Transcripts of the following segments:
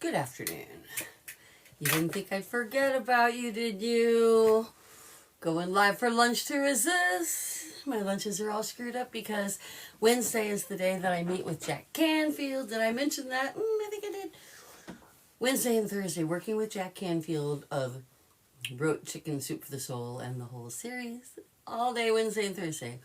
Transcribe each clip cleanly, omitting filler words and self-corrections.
Good afternoon. You didn't think I'd forget about you, did you? Going live for lunch to resist. My lunches are all screwed up because Wednesday is the day that I meet with Jack Canfield. Did I mention that? I think I did. Wednesday and Thursday, working with Jack Canfield of Wrote Chicken Soup for the Soul and the whole series. All day Wednesday and Thursday.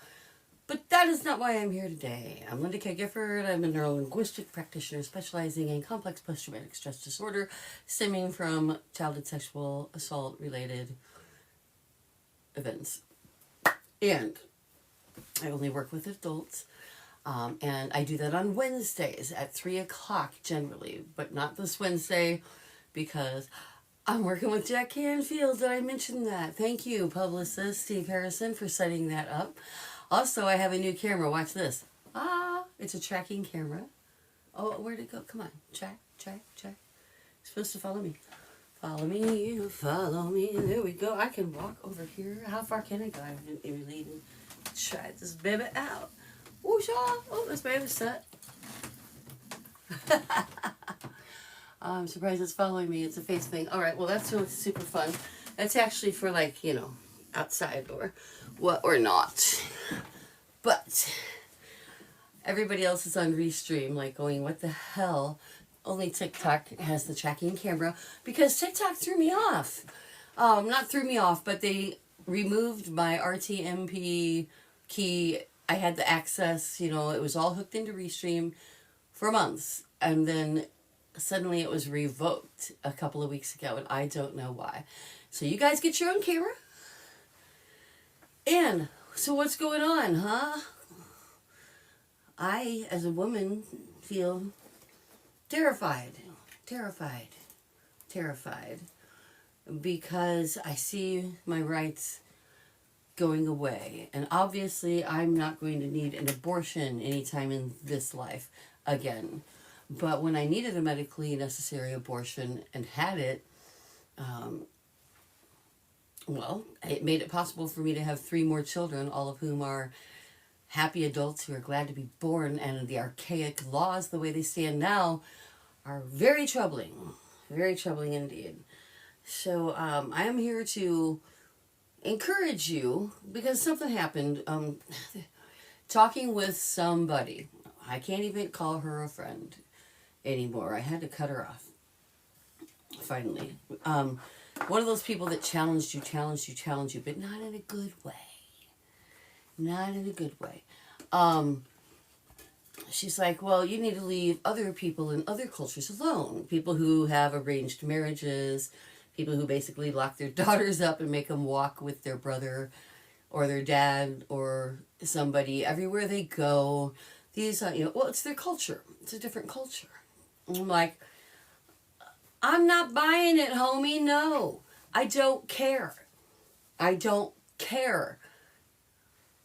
But that is not why I'm here today. I'm Linda Kay Gifford. I'm a neurolinguistic practitioner specializing in complex post-traumatic stress disorder stemming from childhood sexual assault related events. And I only work with adults. And I do that on Wednesdays at 3 o'clock generally, but not this Wednesday because I'm working with Jack Canfield. Did I mention that? Thank you, publicist Steve Harrison, for setting that up. Also, I have a new camera. Watch this. It's a tracking camera. Oh, where'd it go? Come on. Track. You're supposed to follow me. Follow me. There we go. I can walk over here. How far can I go? I haven't really even tried this baby out. Whooshaw. Oh, this baby's set. I'm surprised it's following me. It's a face thing. All right. Well, that's super fun. That's actually for outside or not. But everybody else is on Restream, going, what the hell? Only TikTok has the tracking camera because TikTok threw me off. Not threw me off, but they removed my RTMP key. I had the access, it was all hooked into Restream for months. And then suddenly it was revoked a couple of weeks ago, and I don't know why. So you guys get your own camera. And so what's going on, huh? I, as a woman, feel terrified because I see my rights going away. And obviously, I'm not going to need an abortion anytime in this life again. But when I needed a medically necessary abortion and had it, it made it possible for me to have 3 more children, all of whom are happy adults who are glad to be born, and the archaic laws, the way they stand now, are very troubling indeed. So I am here to encourage you because something happened. Talking with somebody, I can't even call her a friend anymore. I had to cut her off, finally. One of those people that challenged you, but not in a good way. She's like, well, you need to leave other people in other cultures alone. People who have arranged marriages, people who basically lock their daughters up and make them walk with their brother or their dad or somebody everywhere they go. These, it's their culture. It's a different culture. I'm like, I'm not buying it, homie. No, I don't care.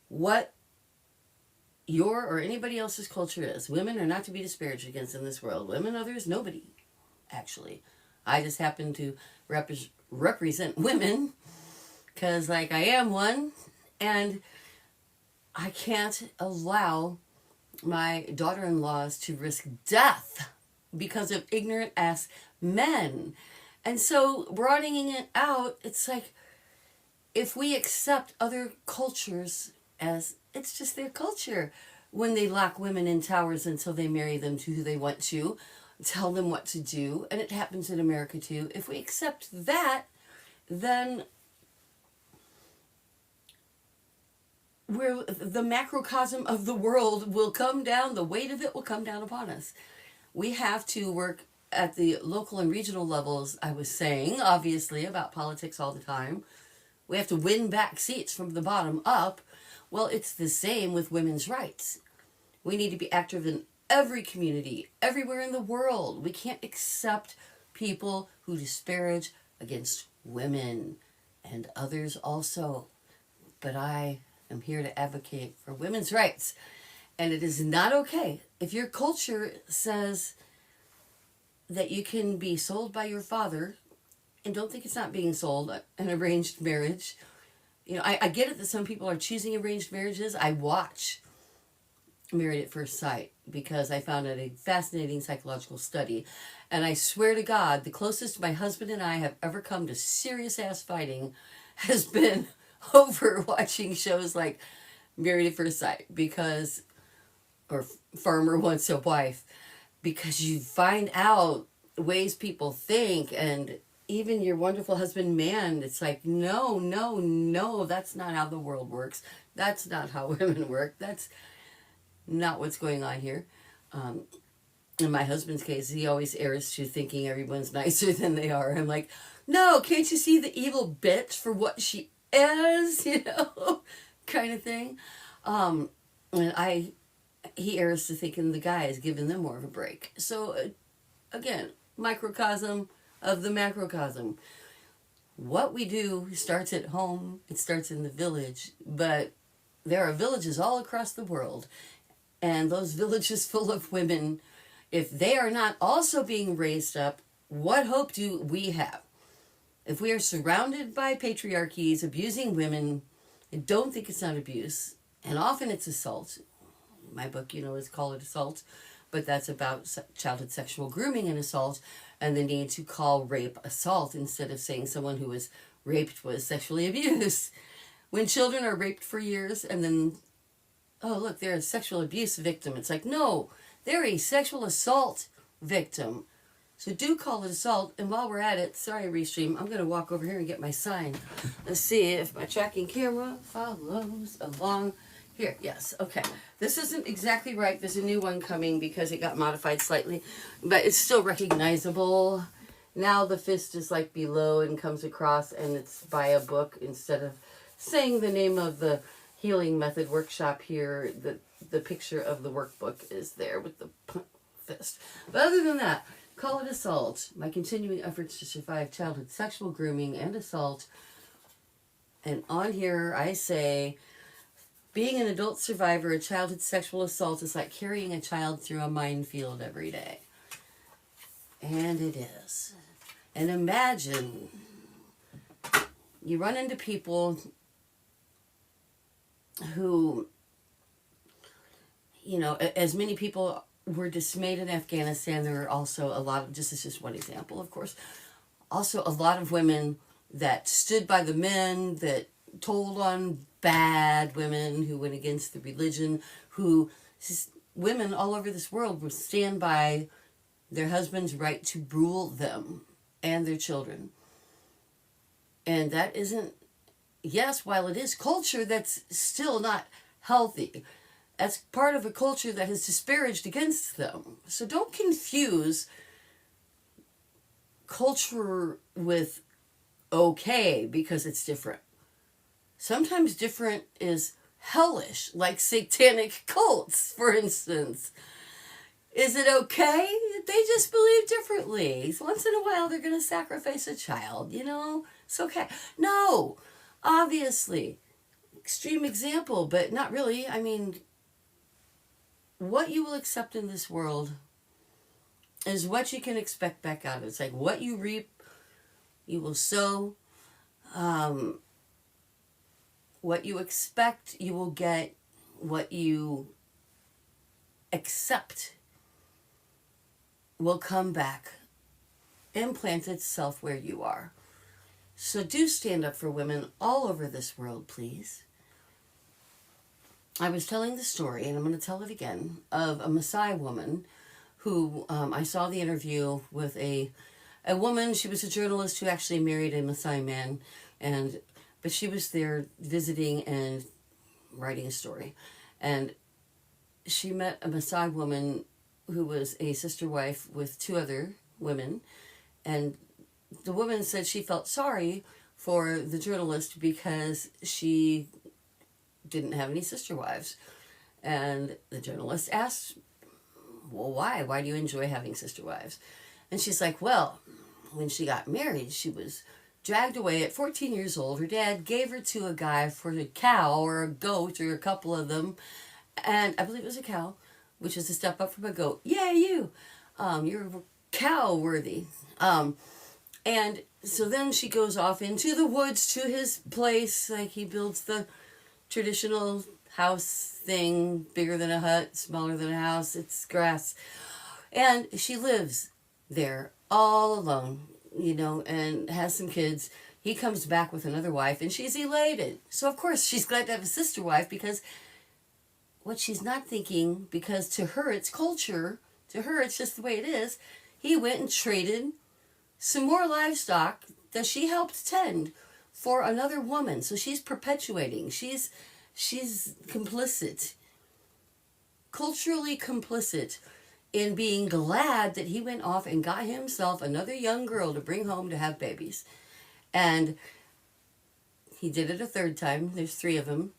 What your or anybody else's culture is. Women are not to be disparaged against in this world. Women, others, nobody, actually. I just happen to represent women because, I am one, and I can't allow my daughter-in-laws to risk death because of ignorant ass men. And so broadening it out, it's like, if we accept other cultures as it's just their culture, when they lock women in towers until they marry them to who they want to, tell them what to do, and it happens in America too. If we accept that, then the macrocosm of the world will come down, the weight of it will come down upon us. We have to work at the local and regional levels. I was saying, obviously, about politics all the time. We have to win back seats from the bottom up. Well, it's the same with women's rights. We need to be active in every community, everywhere in the world. We can't accept people who disparage against women and others also. But I am here to advocate for women's rights. And it is not okay if your culture says that you can be sold by your father, and don't think it's not being sold, an arranged marriage. I get it that some people are choosing arranged marriages. I watch Married at First Sight because I found it a fascinating psychological study. And I swear to God, the closest my husband and I have ever come to serious ass fighting has been over watching shows like Married at First Sight because, or Farmer Wants a Wife, because you find out ways people think, and even your wonderful husband, man, it's like, no, no, no, that's not how the world works. That's not how women work. That's not what's going on here. In my husband's case, he always errs to thinking everyone's nicer than they are. I'm like, no, can't you see the evil bitch for what she is, kind of thing. And he errs to thinking the guy is giving them more of a break. So, again, microcosm of the macrocosm. What we do starts at home. It starts in the village. But there are villages all across the world. And those villages full of women, if they are not also being raised up, what hope do we have? If we are surrounded by patriarchies abusing women, I don't think it's not abuse. And often it's assault. My book, is Call It Assault. But that's about childhood sexual grooming and assault, and the need to call rape assault instead of saying someone who was raped was sexually abused. When children are raped for years and then, oh, look, they're a sexual abuse victim. It's like, no, they're a sexual assault victim. So do call it assault. And while we're at it, sorry, Restream, I'm going to walk over here and get my sign. Let's see if my tracking camera follows along. Here, yes, okay. This isn't exactly right. There's a new one coming because it got modified slightly, but it's still recognizable. Now the fist is like below and comes across, and it's by a book instead of saying the name of the healing method workshop here. The picture of the workbook is there with the fist. But other than that, Call It Assault, my continuing efforts to survive childhood sexual grooming and assault. And on here I say, being an adult survivor of childhood sexual assault is like carrying a child through a minefield every day. And it is. And imagine you run into people who, as many people were dismayed in Afghanistan, there are also a lot of, this is just one example, of course, also a lot of women that stood by the men, that told on bad women who went against the religion, women all over this world would stand by their husband's right to rule them and their children. And that isn't, yes, while it is culture, that's still not healthy. That's part of a culture that has disparaged against them. So don't confuse culture with okay because it's different. Sometimes different is hellish, like satanic cults, for instance. Is it okay? They just believe differently. So once in a while, they're going to sacrifice a child, It's okay. No, obviously. Extreme example, but not really. I mean, what you will accept in this world is what you can expect back out of it. It's like what you reap, you will sow. What you expect, you will get. What you accept will come back, implant itself where you are. So do stand up for women all over this world, please. I was telling the story, and I'm going to tell it again, of a Maasai woman who I saw the interview with a woman. She was a journalist who actually married a Maasai man, but she was there visiting and writing a story. And she met a Maasai woman who was a sister wife with two other women. And the woman said she felt sorry for the journalist because she didn't have any sister wives. And the journalist asked, well, why? Why do you enjoy having sister wives? And she's like, well, when she got married, she was dragged away at 14 years old. Her dad gave her to a guy for a cow or a goat or a couple of them. And I believe it was a cow, which is a step up from a goat. Yeah, you're cow worthy. And so then she goes off into the woods to his place. Like he builds the traditional house thing, bigger than a hut, smaller than a house. It's grass. And she lives there all alone, and has some kids. He comes back with another wife, and she's elated. So, of course, she's glad to have a sister wife, because what she's not thinking, because to her it's culture, to her it's just the way it is, he went and traded some more livestock that she helped tend for another woman. So she's perpetuating. She's complicit, culturally complicit, in being glad that he went off and got himself another young girl to bring home to have babies. And he did it a third time. There's 3 of them,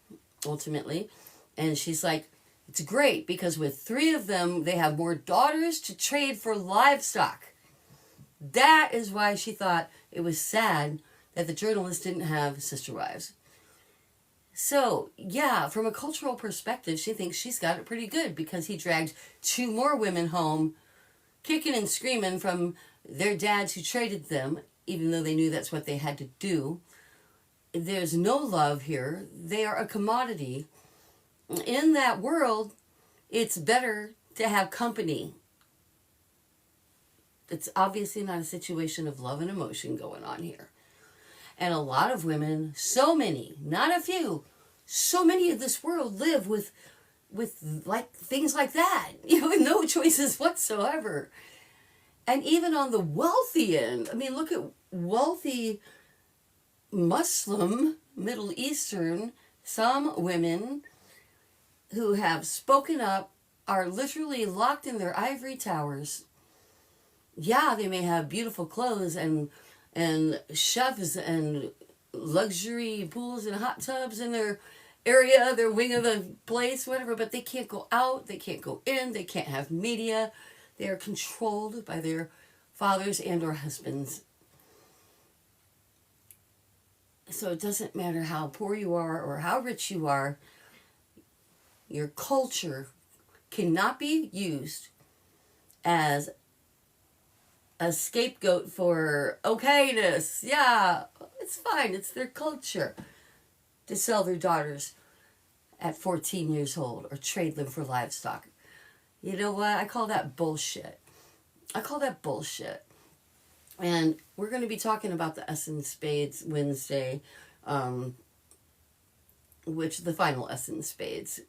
ultimately. And she's like, it's great, because with 3 of them, they have more daughters to trade for livestock. That is why she thought it was sad that the journalist didn't have sister wives. So, yeah, from a cultural perspective, she thinks she's got it pretty good, because he dragged 2 more women home, kicking and screaming from their dads who traded them, even though they knew that's what they had to do. There's no love here. They are a commodity. In that world, it's better to have company. It's obviously not a situation of love and emotion going on here. And a lot of women, so many, not a few, so many of this world live with like things like that, no choices whatsoever. And even on the wealthy end, I mean, look at wealthy Muslim, Middle Eastern, some women who have spoken up are literally locked in their ivory towers. Yeah, they may have beautiful clothes and chefs and luxury pools and hot tubs in their area, their wing of the place, whatever, but they can't go out, they can't go in, they can't have media. They are controlled by their fathers and or husbands. So it doesn't matter how poor you are or how rich you are, your culture cannot be used as a scapegoat for okayness. Yeah, it's fine. It's their culture to sell their daughters at 14 years old or trade them for livestock. You know what? I call that bullshit. And we're going to be talking about the S in Spades Wednesday, which the final S in Spades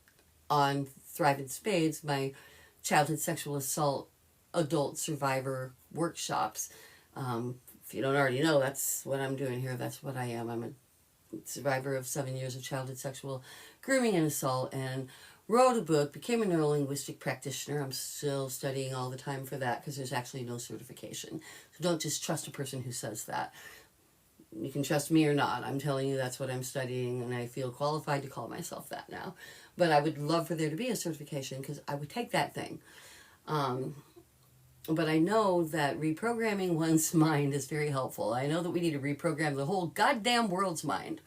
on Thrive in Spades, my childhood sexual assault adult survivor workshops. If you don't already know, that's what I'm doing here. That's what I am. I'm a survivor of 7 years of childhood sexual grooming and assault, and wrote a book, became a neurolinguistic practitioner. I'm still studying all the time for that, because there's actually no certification. So don't just trust a person who says that. You can trust me or not. I'm telling you that's what I'm studying, and I feel qualified to call myself that now. But I would love for there to be a certification, because I would take that thing. But I know that reprogramming one's mind is very helpful. I know that we need to reprogram the whole goddamn world's mind.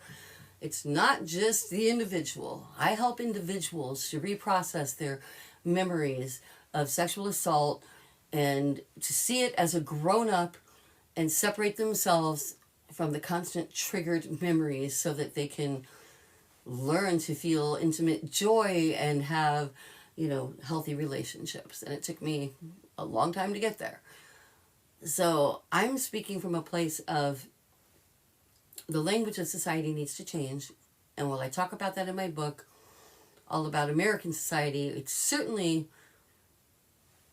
It's not just the individual. I help individuals to reprocess their memories of sexual assault and to see it as a grown-up and separate themselves from the constant triggered memories so that they can learn to feel intimate joy and have, healthy relationships. And it took me a long time to get there. So I'm speaking from a place of the language of society needs to change. And while I talk about that in my book, all about American society, it certainly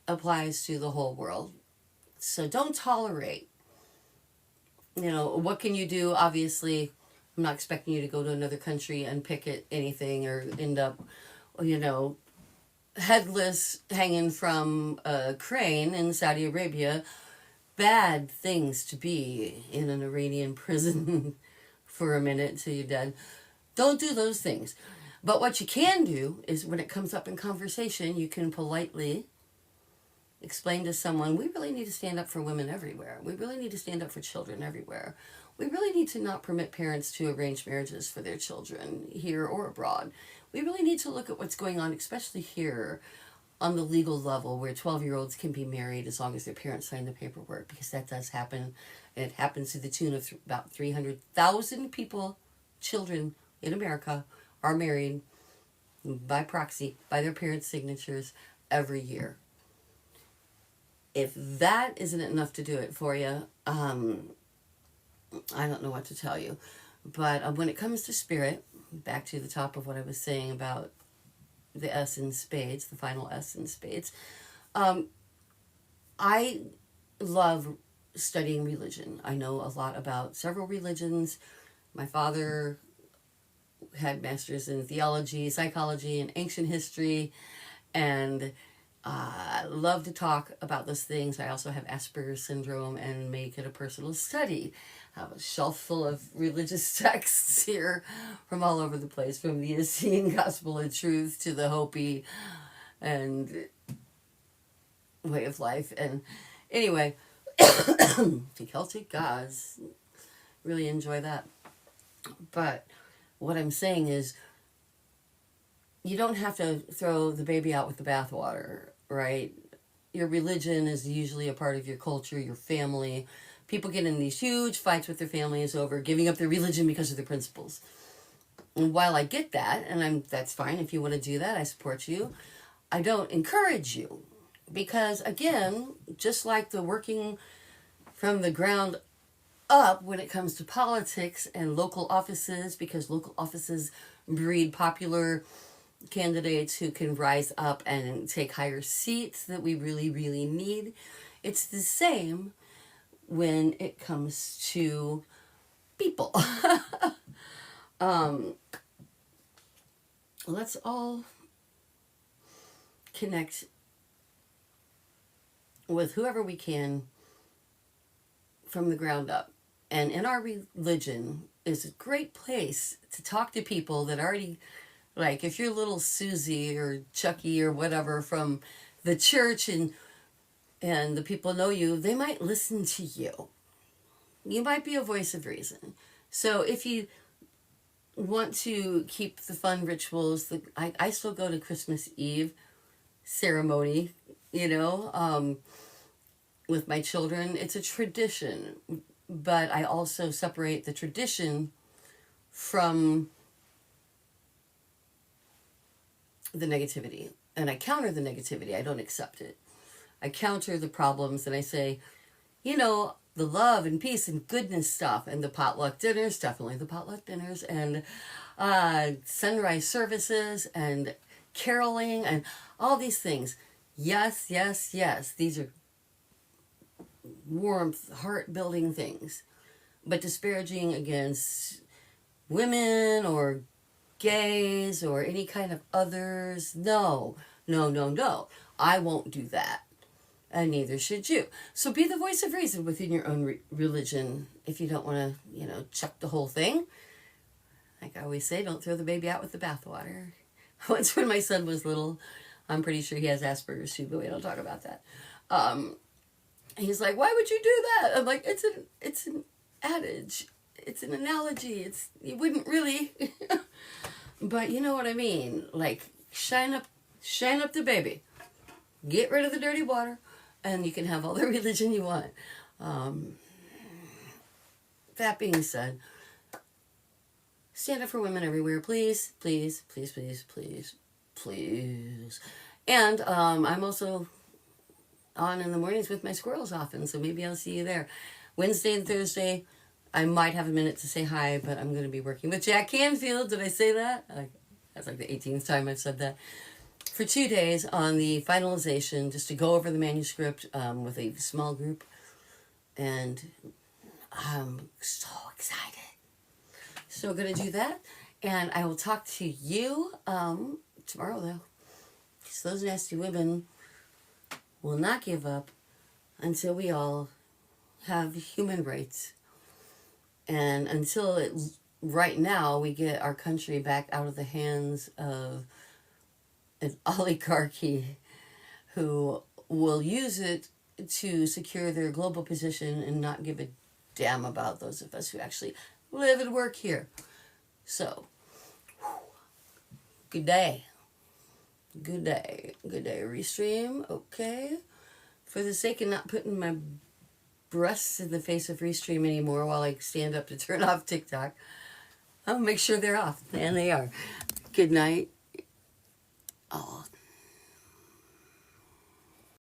applies to the whole world. So don't tolerate. What can you do? Obviously, I'm not expecting you to go to another country and picket anything or end up, headless hanging from a crane in Saudi Arabia. Bad things to be in an Iranian prison for a minute till you're dead. Don't do those things. But what you can do is when it comes up in conversation, you can politely explain to someone, we really need to stand up for women everywhere. We really need to stand up for children everywhere. We really need to not permit parents to arrange marriages for their children here or abroad. We really need to look at what's going on, especially here on the legal level, where 12-year-olds can be married as long as their parents sign the paperwork, because that does happen. And it happens to the tune of about 300,000 people, children in America, are married by proxy, by their parents' signatures every year. If that isn't enough to do it for you, I don't know what to tell you. But when it comes to spirit, back to the top of what I was saying about the S in spades, the final S in spades, I love studying religion. I know a lot about several religions. My father had masters in theology, psychology, and ancient history, and love to talk about those things. I also have Asperger's syndrome and make it a personal study. I have a shelf full of religious texts here from all over the place, from the Essene Gospel of Truth to the Hopi and Way of Life. And anyway, the Celtic gods, really enjoy that. But what I'm saying is, you don't have to throw the baby out with the bathwater, right? Your religion is usually a part of your culture, your family. People get in these huge fights with their families over giving up their religion because of their principles. And while I get that, and that's fine if you want to do that, I support you, I don't encourage you. Because again, just like the working from the ground up when it comes to politics and local offices, because local offices breed popular candidates who can rise up and take higher seats that we really, really need. It's the same when it comes to people. Let's all connect with whoever we can from the ground up. And in our religion is a great place to talk to people that already, like if you're little Susie or Chucky or whatever from the church and the people know you, they might listen to you. You might be a voice of reason. So if you want to keep the fun rituals, I still go to Christmas Eve ceremony, with my children. It's a tradition, but I also separate the tradition from the negativity. And I counter the negativity. I don't accept it. I counter the problems and I say, the love and peace and goodness stuff and the potluck dinners, definitely the potluck dinners, and sunrise services and caroling and all these things. Yes, yes, yes. These are warmth, heart-building things. But disparaging against women or gays or any kind of others, no. I won't do that. And neither should you. So be the voice of reason within your own religion. If you don't want to, chuck the whole thing. Like I always say, don't throw the baby out with the bathwater. Once when my son was little, I'm pretty sure he has Asperger's too, but we don't talk about that. He's like, why would you do that? I'm like, it's an adage. It's an analogy. You wouldn't really, but you know what I mean? Like, shine up the baby. Get rid of the dirty water. And you can have all the religion you want. That being said, stand up for women everywhere, please, please, please, please, please, please. And I'm also on in the mornings with my squirrels often, so maybe I'll see you there. Wednesday and Thursday, I might have a minute to say hi, but I'm going to be working with Jack Canfield. Did I say that? That's like the 18th time I've said that. For 2 days on the finalization, just to go over the manuscript with a small group. And I'm so excited. So going to do that. And I will talk to you tomorrow, though. Because those nasty women will not give up until we all have human rights. And until right now we get our country back out of the hands of an oligarchy who will use it to secure their global position and not give a damn about those of us who actually live and work here. So, good day. Good day. Good day. Restream. Okay. For the sake of not putting my breasts in the face of Restream anymore while I stand up to turn off TikTok, I'll make sure they're off. And they are. Good night. Oh,